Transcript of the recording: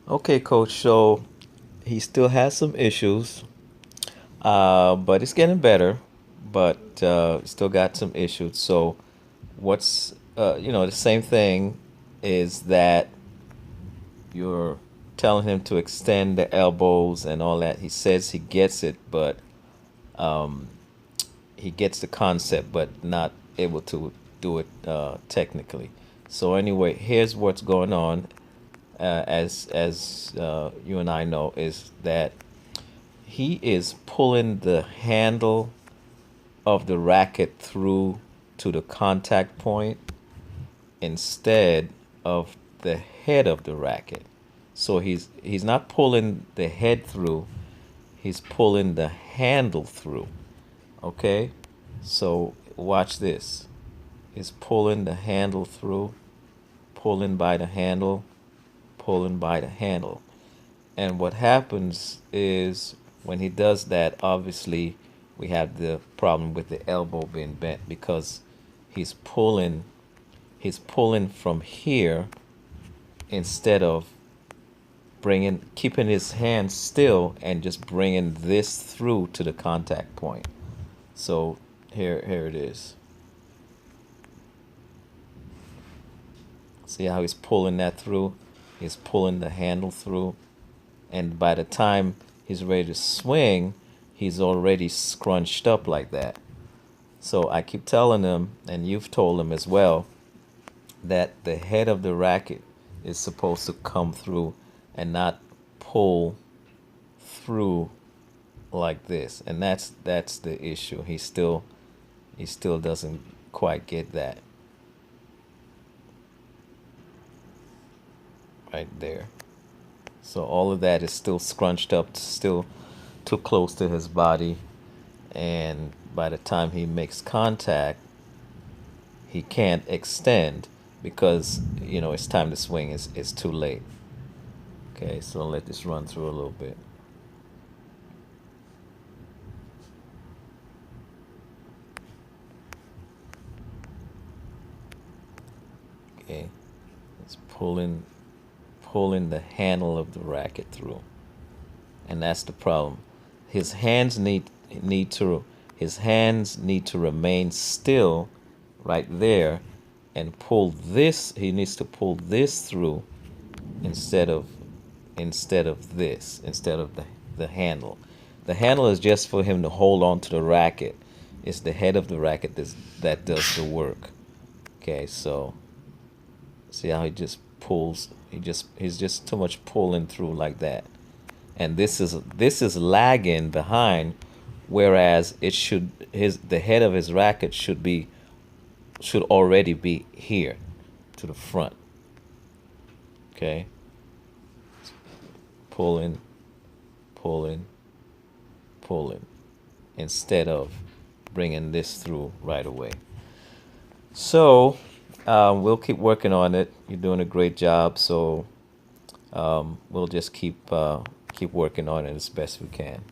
Okay, coach. So he still has some issues, but it's getting better. But still got some issues. So what's the same thing is that you're telling him to extend the elbows and all that. He says he gets it, but he gets the concept, but not able to do it technically. So anyway, here's what's going on. As you and I know, is that he is pulling the handle of the racket through to the contact point instead of the head of the racket. So he's not pulling the head through, he's pulling the handle through. Okay? So watch this. He's pulling the handle through, pulling by the handle, pulling by the handle. And what happens is when he does that, obviously we have the problem with the elbow being bent because he's pulling he's pulling from here instead of bringing keeping his hand still and just bringing this through to the contact point. So here it is. See how he's pulling that through? He's pulling the handle through, and by the time he's ready to swing, he's already scrunched up like that. So I keep telling him, and you've told him as well, that the head of the racket is supposed to come through and not pull through like this. And that's the issue. He still doesn't quite get that right there. So all of that is still scrunched up, still too close to his body, and by the time he makes contact, he can't extend because it's time to swing. It's too late. Okay, so I'll let this run through a little bit. Okay, it's pulling the handle of the racket through, and that's the problem. His hands need to his hands need to remain still right there and pull this. He needs to pull this through instead of instead of the handle. The handle is just for him to hold on to the racket. It's the head of the racket that does the work. Okay, so see how he just pulls. He's just too much pulling through like that, and this is lagging behind, whereas it should his the head of his racket should already be here to the front. Okay, pulling, pulling, pulling, instead of bringing this through right away. So we'll keep working on it. You're doing a great job. So we'll just keep working on it as best we can.